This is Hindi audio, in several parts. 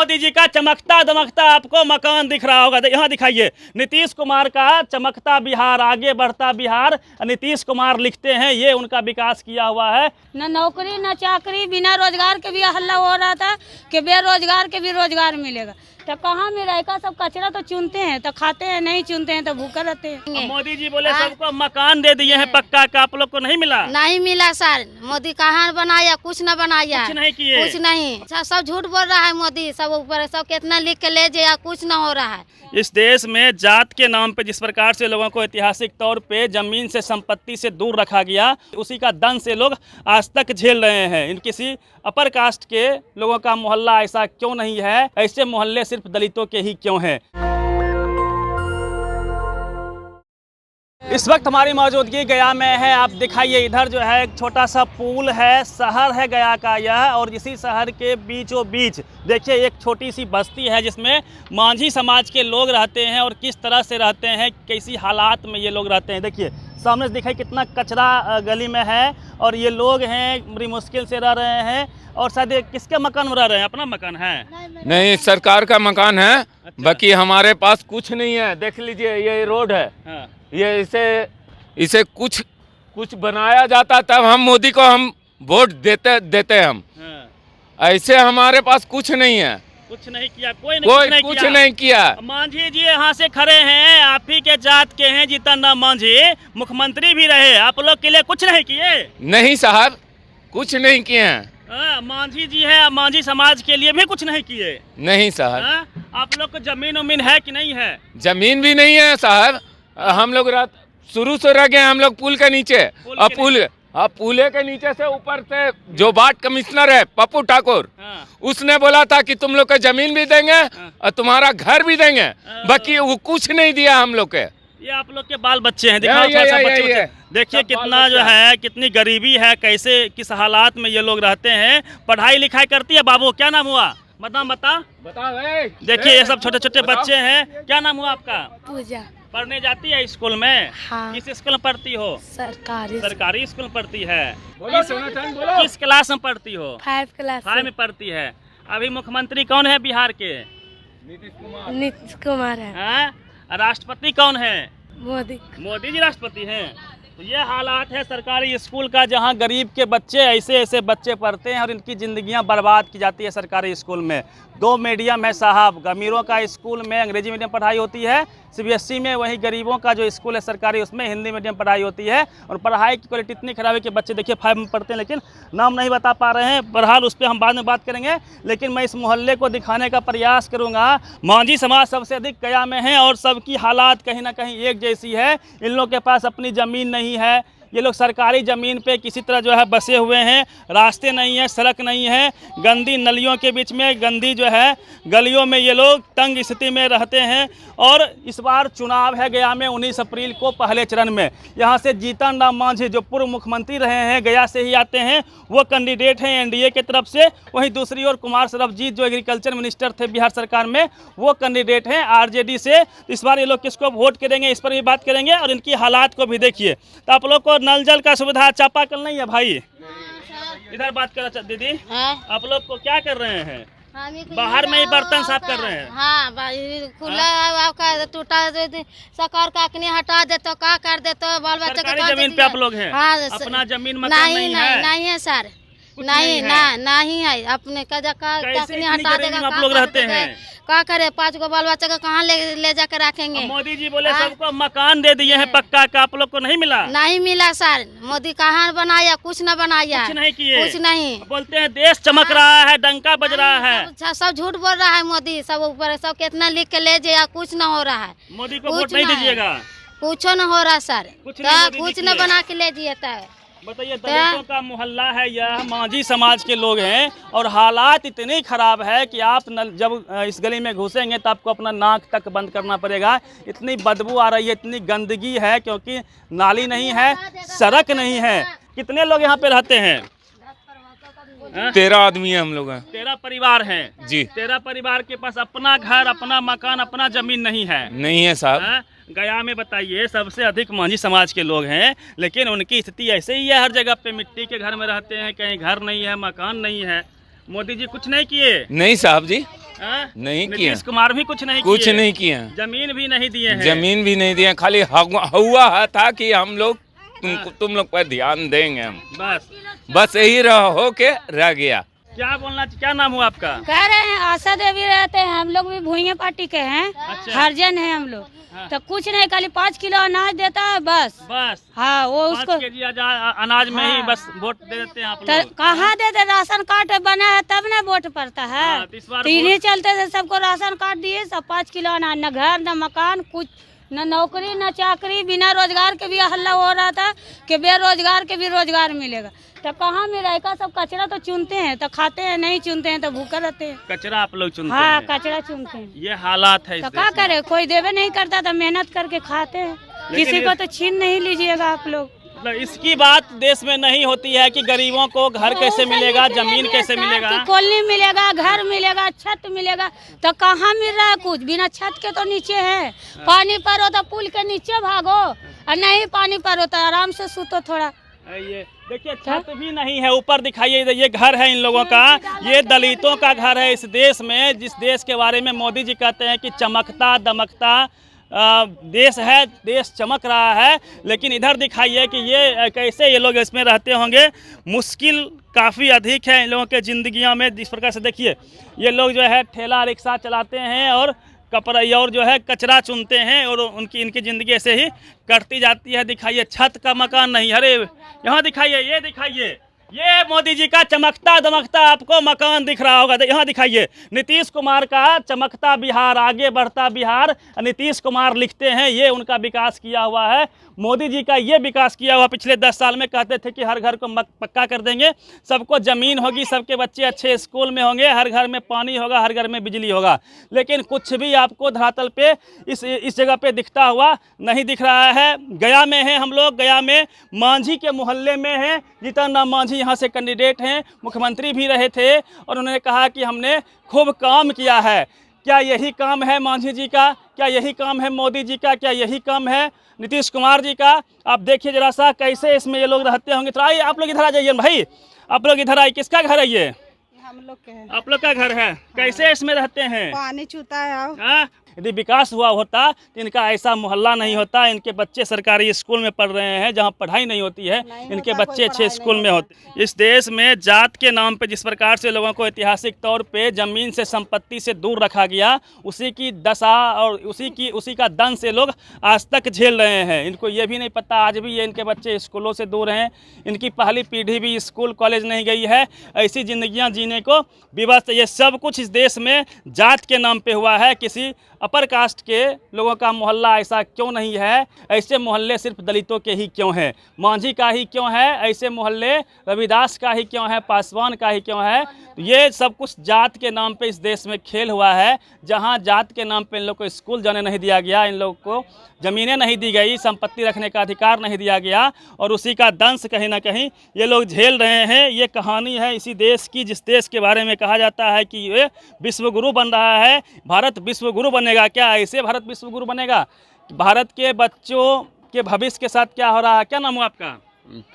मोदी जी का चमकता दमकता आपको मकान दिख रहा होगा, यहाँ दिखाइए। नीतीश कुमार का चमकता बिहार, आगे बढ़ता बिहार। नीतीश कुमार लिखते हैं ये उनका विकास किया हुआ है। न नौकरी न चाकरी, बिना रोजगार के भी हल्ला हो रहा था कि बेरोजगार के भी रोजगार मिलेगा। तो कहाँ मिलेगा? सब कचरा तो चुनते हैं तो खाते हैं, नहीं चुनते हैं तो भूखे रहते हैं। मोदी जी बोले सबको मकान दे दिए हैं पक्का का, आप लोग को नहीं मिला? नहीं मिला सर, मोदी कहाँ बनाया? कुछ न बनाया, कुछ नहीं किए, कुछ नहीं। सब झूठ बोल रहा है मोदी, सब ऊपर सब कितना लिख के ले जाए, कुछ न हो रहा है। इस देश में जात के नाम पे जिस प्रकार से लोगों को ऐतिहासिक तौर पे जमीन से संपत्ति से दूर रखा गया, उसी का दंश से लोग आज तक झेल रहे हैं। इन किसी अपर कास्ट के लोगों का मोहल्ला ऐसा क्यों नहीं है? ऐसे मोहल्ले सिर्फ दलितों के ही क्यों हैं? इस वक्त हमारी मौजूदगी गया में है। आप दिखाइए, इधर जो है एक छोटा सा पुल है, शहर है गया का यह, और इसी शहर के बीचों बीच देखिए एक छोटी सी बस्ती है जिसमें मांझी समाज के लोग रहते हैं। और किस तरह से रहते हैं, कैसी हालात में ये लोग रहते हैं, देखिए सामने से दिखाई कितना कचरा गली में है। और ये लोग हैं बड़ी मुश्किल से रह रहे हैं। और शायद किसके मकान में रह रहे हैं? अपना मकान है? नहीं, सरकार का मकान है। अच्छा। बाकी हमारे पास कुछ नहीं है। देख लीजिए ये रोड है। हाँ। ये इसे कुछ बनाया जाता तब हम मोदी को हम वोट देते हम। हाँ। ऐसे हमारे पास कुछ नहीं है। कुछ नहीं किया, कोई कुछ नहीं किया। मांझी जी यहाँ से खड़े हैं, आप ही के जात के हैं जीतन राम मांझी, मुख्यमंत्री भी रहे, आप लोग के लिए कुछ नहीं किए? नहीं साहब, कुछ नहीं किए हैं। मांझी जी है, मांझी समाज के लिए भी कुछ नहीं किए? नहीं साहब। आप लोग को जमीन उमीन है कि नहीं है? जमीन भी नहीं है साहब। हम लोग शुरू से रह गए, हम लोग पुल के नीचे। और पुले के नीचे से ऊपर से जो वार्ड कमिश्नर है पप्पू ठाकुर, उसने बोला था कि तुम लोग को जमीन भी देंगे और तुम्हारा घर भी देंगे। बाकी वो कुछ नहीं दिया हम लोग के। ये आप लोग के बाल बच्चे हैं, दिखाओ थोड़ा सा बच्चे। देखिए कितना जो है, कितनी गरीबी है, कैसे किस हालात में ये लोग रहते हैं। पढ़ाई लिखाई करती है बाबू? क्या नाम हुआ? बता। देखिए ये सब छोटे छोटे बच्चे हैं। क्या नाम हुआ आपका? पूजा। पढ़ने जाती है स्कूल में? हाँ। किस स्कूल में पढ़ती हो? सरकारी स्कूल में पढ़ती है। किस क्लास में पढ़ती हो? 5 क्लास। 5 में पढ़ती है। अभी मुख्यमंत्री कौन है बिहार के? नीतीश कुमार है। राष्ट्रपति कौन है? मोदी जी राष्ट्रपति हैं। तो ये हालात है सरकारी स्कूल का, जहां गरीब के बच्चे ऐसे बच्चे पढ़ते हैं और इनकी ज़िंदगियां बर्बाद की जाती है सरकारी स्कूल में। 2 मीडियम है साहब, अमीरों का स्कूल में अंग्रेजी मीडियम पढ़ाई होती है, CBSE में, वहीं गरीबों का जो स्कूल है सरकारी उसमें हिंदी मीडियम पढ़ाई होती है। और पढ़ाई की क्वालिटी इतनी खराब है कि बच्चे देखिए 5 में पढ़ते हैं, लेकिन नाम नहीं बता पा रहे हैं। बहरहाल उस पर हम बाद में बात करेंगे, लेकिन मैं इस मोहल्ले को दिखाने का प्रयास करूँगा। मांझी समाज सबसे अधिक गया में है और सबकी हालात कहीं ना कहीं एक जैसी है। इन लोगों के पास अपनी ज़मीन नहीं है, ये लोग सरकारी ज़मीन पे किसी तरह जो है बसे हुए हैं। रास्ते नहीं है, सड़क नहीं है, गंदी नलियों के बीच में, गंदी जो है गलियों में ये लोग तंग स्थिति में रहते हैं। और इस बार चुनाव है गया में 19 अप्रैल को पहले चरण में। यहाँ से जीतन राम मांझी जो पूर्व मुख्यमंत्री रहे हैं, गया से ही आते हैं, वो कैंडिडेट हैं NDA की तरफ से। वहीं दूसरी ओर कुमार सरबजीत जो एग्रीकल्चर मिनिस्टर थे बिहार सरकार में, वो कैंडिडेट हैं RJD से। इस बार ये लोग किसको वोट करेंगे इस पर भी बात करेंगे और इनकी हालात को भी देखिए। तो आप लोग को नल जल का सुविधा, चापाकल नहीं है भाई? इधर बात कर दीदी। आप लोग को क्या कर रहे हैं? बाहर में ही बर्तन साफ कर रहे हैं। हाँ, खुला आपका टूटा सरकार का अखनी हटा दे तो क्या कर दे तो बाल बच्चे सरकारी जमीन पे आप लोग हैं? हाँ, अपना जमीन मकान नहीं है सर, नहीं है। अपने का हटा देगा आप लोग रहते हैं, क्या करे? 5 गो बाल बच्चे का कहाँ ले जाकर रखेंगे? मोदी जी बोले सबको मकान दे दिए हैं पक्का का, आप लोग को नहीं मिला? नहीं मिला सर, मोदी कहाँ बनाया? कुछ न बनाया, कुछ नहीं किए, कुछ नहीं। बोलते हैं देश चमक रहा है, डंका बज रहा है। सब झूठ बोल रहा है मोदी, सब ऊपर सब कितना लिख के ले जाए, कुछ न हो रहा है। मोदी को वोट नहीं दीजिएगा? कुछ न हो रहा सर, कुछ न बना के ले दिए। बताइए, दलितों का मोहल्ला है यह, मांझी समाज के लोग हैं और हालात इतनी ख़राब है कि आप जब इस गली में घुसेंगे तो आपको अपना नाक तक बंद करना पड़ेगा। इतनी बदबू आ रही है, इतनी गंदगी है, क्योंकि नाली नहीं है, सड़क नहीं है। कितने लोग यहाँ पे रहते हैं? 13 आदमी है हम लोग। 13 परिवार हैं जी। 13 परिवार के पास अपना घर, अपना मकान, अपना जमीन नहीं है? नहीं है साहब। गया में बताइए सबसे अधिक मांझी समाज के लोग हैं, लेकिन उनकी स्थिति ऐसे ही है। हर जगह पे मिट्टी के घर में रहते हैं, कहीं घर नहीं है, मकान नहीं है। मोदी जी कुछ नहीं किए? नहीं साहब जी, हाँ? नहीं किया, नीतीश कुमार भी कुछ नहीं कुछ किए। नहीं किया, जमीन भी नहीं दिए हैं। जमीन भी नहीं दिया, खाली हुआ था कि हम लोग तुम लोग पर ध्यान देंगे हम, बस यही हो के रह गया। क्या बोलना, क्या नाम हुआ आपका? कह रहे हैं आशा देवी रहते हैं, हम लोग भी भूइया पार्टी के हैं। अच्छा। हरिजन है हम लोग। हाँ। तो कुछ नहीं, खाली 5 किलो अनाज देता है बस। हाँ, वो 5 उसको केजी अनाज में ही हाँ। बस वोट दे देते हैं आप तो लोग। कहाँ देते, राशन कार्ड बना है तब ना वोट पड़ता है। हाँ, तो इस बार तो इन्हीं चलते से सबको राशन कार्ड दिए, सब 5 किलो अनाज, न घर न मकान, कुछ न नौकरी न चाकरी, बिना रोजगार के भी हल्ला हो रहा था कि बेरोजगार के भी रोजगार मिलेगा। तो कहाँ मिला, का सब कचरा तो चुनते हैं तो खाते हैं, नहीं चुनते हैं तो भूखे रहते हैं। कचरा आप लोग चुनते हाँ, हैं। कचरा चुनते हैं। ये हालात है इस तो देश क्या में। करे, कोई देवे नहीं करता तो मेहनत करके खाते हैं। किसी को तो छीन नहीं लीजिएगा आप लोग। मतलब इसकी बात देश में नहीं होती है कि गरीबों को घर कैसे मिलेगा, जमीन कैसे मिलेगा, कॉलोनी मिलेगा, घर मिलेगा, छत मिलेगा। तो कहाँ मिल रहा है कुछ, बिना छत के तो नीचे है। पानी पर हो तो पुल के नीचे भागो, और नहीं पानी पर हो तो आराम से सूतो थोड़ा। ये देखिए छत भी नहीं है, ऊपर दिखाइए, ये घर है इन लोगों का, ये दलितों का घर है इस देश में, जिस देश के बारे में मोदी जी कहते हैं कि चमकता दमकता देश है, देश चमक रहा है। लेकिन इधर दिखाइए कि ये कैसे ये लोग इसमें रहते होंगे। मुश्किल काफ़ी अधिक है इन लोगों के ज़िंदगियों में। जिस प्रकार से देखिए ये लोग जो है ठेला रिक्शा चलाते हैं और कपड़ा और जो है कचरा चुनते हैं, और इनकी ज़िंदगी ऐसे ही कटती जाती है। दिखाइए छत का मकान नहीं, अरे यहाँ दिखाइए, ये दिखाइए, ये मोदी जी का चमकता दमकता आपको मकान दिख रहा होगा। यहाँ दिखाइए नीतीश कुमार का चमकता बिहार, आगे बढ़ता बिहार। नीतीश कुमार लिखते हैं ये उनका विकास किया हुआ है। मोदी जी का ये विकास किया हुआ पिछले 10 साल में। कहते थे कि हर घर को पक्का कर देंगे, सबको ज़मीन होगी, सबके बच्चे अच्छे स्कूल में होंगे, हर घर में पानी होगा, हर घर में बिजली होगा। लेकिन कुछ भी आपको धरातल पे इस जगह पे दिखता हुआ नहीं दिख रहा है। गया में है हम लोग, गया में मांझी के मोहल्ले में है। जीतन राम मांझी यहाँ से कैंडिडेट हैं, मुख्यमंत्री भी रहे थे, और उन्होंने कहा कि हमने खूब काम किया है। क्या यही काम है मांझी जी का? क्या यही काम है मोदी जी का? क्या यही काम है नीतीश कुमार जी का? आप देखिए जरा सा कैसे इसमें ये लोग रहते होंगे। तो आइए आप लोग इधर आ जाइए भाई, आप लोग इधर आइए। किसका घर है ये? हम लोग के हैं। आप लोग का घर है। कैसे इसमें रहते हैं? पानी चूता है। हाँ? यदि विकास हुआ होता तो इनका ऐसा मोहल्ला नहीं होता। इनके बच्चे सरकारी स्कूल में पढ़ रहे हैं जहाँ पढ़ाई नहीं होती है, इनके बच्चे अच्छे स्कूल में होते। इस देश में जात के नाम पे जिस प्रकार से लोगों को ऐतिहासिक तौर पे ज़मीन से संपत्ति से दूर रखा गया, उसी की दशा और उसी का दंश से लोग आज तक झेल रहे हैं। इनको ये भी नहीं पता, आज भी ये इनके बच्चे स्कूलों से दूर हैं। इनकी पहली पीढ़ी भी स्कूल कॉलेज नहीं गई है। ऐसी ज़िंदगियाँ जीने को विवश। ये सब कुछ इस देश में जात के नाम पे हुआ है। किसी अपर कास्ट के लोगों का मोहल्ला ऐसा क्यों नहीं है? ऐसे मोहल्ले सिर्फ दलितों के ही क्यों हैं? मांझी का ही क्यों है? ऐसे मोहल्ले रविदास का ही क्यों है? पासवान का ही क्यों है? ये सब कुछ जात के नाम पे इस देश में खेल हुआ है। जहां जात के नाम पे इन लोग को स्कूल जाने नहीं दिया गया, इन लोग को ज़मीनें नहीं दी गई, संपत्ति रखने का अधिकार नहीं दिया गया, और उसी का दंश कहीं ना कहीं ये लोग झेल रहे हैं। ये कहानी है इसी देश की, जिस देश के बारे में कहा जाता है कि ये विश्वगुरु बन रहा है। भारत विश्वगुरु बनेगा क्या? ऐसे भारत विश्वगुरु बनेगा? भारत के बच्चों के भविष्य के साथ क्या हो रहा है? क्या नाम हुआ आपका?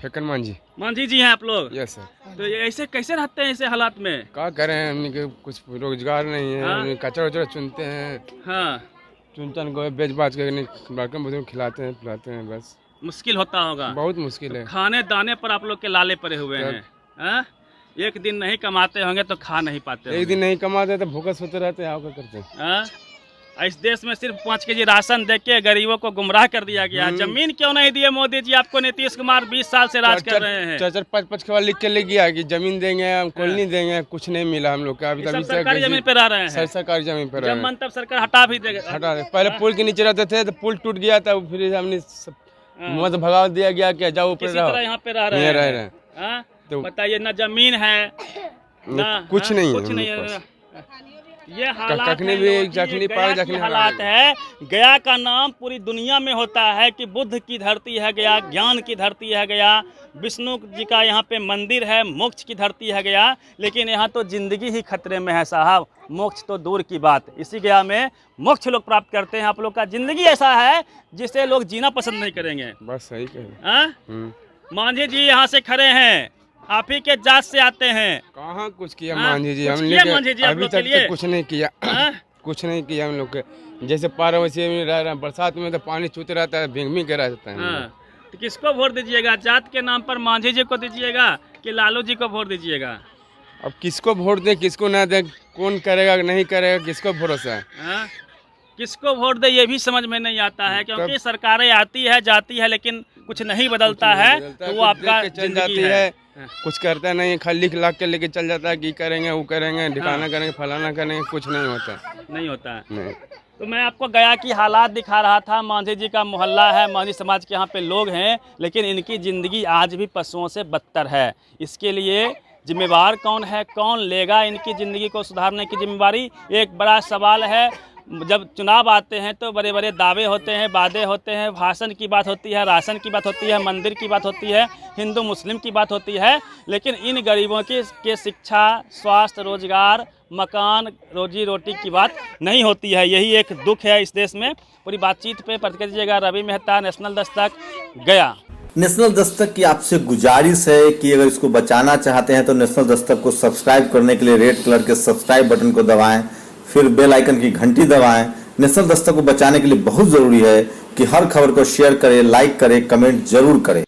फेकन मांझी। मांझी जी हैं आप लोग? Yes sir. तो ये ऐसे कैसे रहते हैं ऐसे हालात में? क्या करें, उनके कुछ रोजगार नहीं है। हाँ? कचरा वचरा चुनते हैं, हाँ, चुन को बेच बाच के बर्तन बुजुर्ग खिलाते हैं पिलाते हैं। बस मुश्किल होता होगा, बहुत मुश्किल है। खाने दाने पर आप लोग के लाले पड़े हुए हैं। हाँ? एक दिन नहीं कमाते होंगे तो खा नहीं पाते एक दिन नहीं कमाते तो भूखे सोते रहते हैं। क्या करते हैं? हाँ? इस देश में सिर्फ 5 केजी राशन दे के गरीबों को गुमराह कर दिया गया। जमीन क्यों नहीं दिए मोदी जी आपको? नीतीश कुमार 20 साल से राज कर रहे हैं। 4-5 के बाद लिख के ले गया कि जमीन देंगे, हम कॉलोनी देंगे। कुछ नहीं मिला हम लोग का अभी तक। सरकारी जमीन पे रह रहे हैं। सरकारी जमीन पे रह जब रहे मन तब सरकार हटा भी देगा। हटा दे। पहले पुल के नीचे रहते थे तो पुल टूट गया था, फिर हमने मुँह से भगा दिया गया कि जाओ ऊपर रहो। यहाँ पे रह रहे हैं। हाँ? तो बताइए, ना जमीन है ना कुछ नहीं है, कुछ नहीं है। ये हालात कखनी है भी लोगों की, जखनी ये पाए गया जखनी की हालात है। गया का नाम पूरी दुनिया में होता है कि बुद्ध की धरती है गया, ज्ञान की धरती है गया, विष्णु जी का यहाँ पे मंदिर है, मोक्ष की धरती है गया। लेकिन यहाँ तो जिंदगी ही खतरे में है साहब, मोक्ष तो दूर की बात। इसी गया में मोक्ष लोग प्राप्त करते हैं। आप लोग का जिंदगी ऐसा है जिसे लोग जीना पसंद नहीं करेंगे। बस सही कह हाँ? मांझी जी यहाँ से खड़े हैं, आप ही के जात से आते हैं। कहाँ कुछ किया हाँ, मांझी जी, कुछ हम किया लोग मांझी जी आप अभी लोग तक के लिए? तो कुछ नहीं किया। हाँ? कुछ नहीं किया हम लोग के, जैसे पारा वैसे में रह रहे हैं, बरसात में तो पानी छूते रहता है, भींग भींग के रहता है। हाँ, तो किसको वोट दीजिएगा? जात के नाम पर मांझी जी को दीजिएगा कि लालू जी को वोट दीजिएगा? अब किसको वोट दे किसको ना दे, कौन करेगा नहीं करेगा, किसको भरोसा है? हाँ? किसको वोट दे ये भी समझ में नहीं आता है, क्योंकि सरकारें आती है जाती है लेकिन कुछ नहीं बदलता है, तो वो आपका चल जाती है, कुछ करता नहीं, खाली लिख लाख के लेके चल जाता है कि करेंगे वो करेंगे, ठिकाना करेंगे, फलाना करेंगे, कुछ नहीं होता। नहीं होता है। नहीं। तो मैं आपको गया की हालात दिखा रहा था। मांझी जी का मोहल्ला है, मांझी समाज के यहाँ पे लोग हैं, लेकिन इनकी ज़िंदगी आज भी पशुओं से बदतर है। इसके लिए जिम्मेवार कौन है, कौन लेगा इनकी ज़िंदगी को सुधारने की जिम्मेवारी, एक बड़ा सवाल है। जब चुनाव आते हैं तो बड़े बड़े दावे होते हैं, वादे होते हैं, भाषण की बात होती है, राशन की बात होती है, मंदिर की बात होती है, हिंदू मुस्लिम की बात होती है, लेकिन इन गरीबों के शिक्षा, स्वास्थ्य, रोजगार, मकान, रोजी रोटी की बात नहीं होती है। यही एक दुख है इस देश में। पूरी बातचीत पे प्रतिक्रिया दीजिएगा। रवि मेहता, नेशनल दस्तक, गया। नेशनल दस्तक की आपसे गुजारिश है कि अगर इसको बचाना चाहते हैं तो नेशनल दस्तक को सब्सक्राइब करने के लिए रेड कलर के सब्सक्राइब बटन को दबाएं, फिर बेल आइकन की घंटी दबाएं। नेशनल दस्तक को बचाने के लिए बहुत जरूरी है कि हर खबर को शेयर करें, लाइक करें, कमेंट जरूर करें।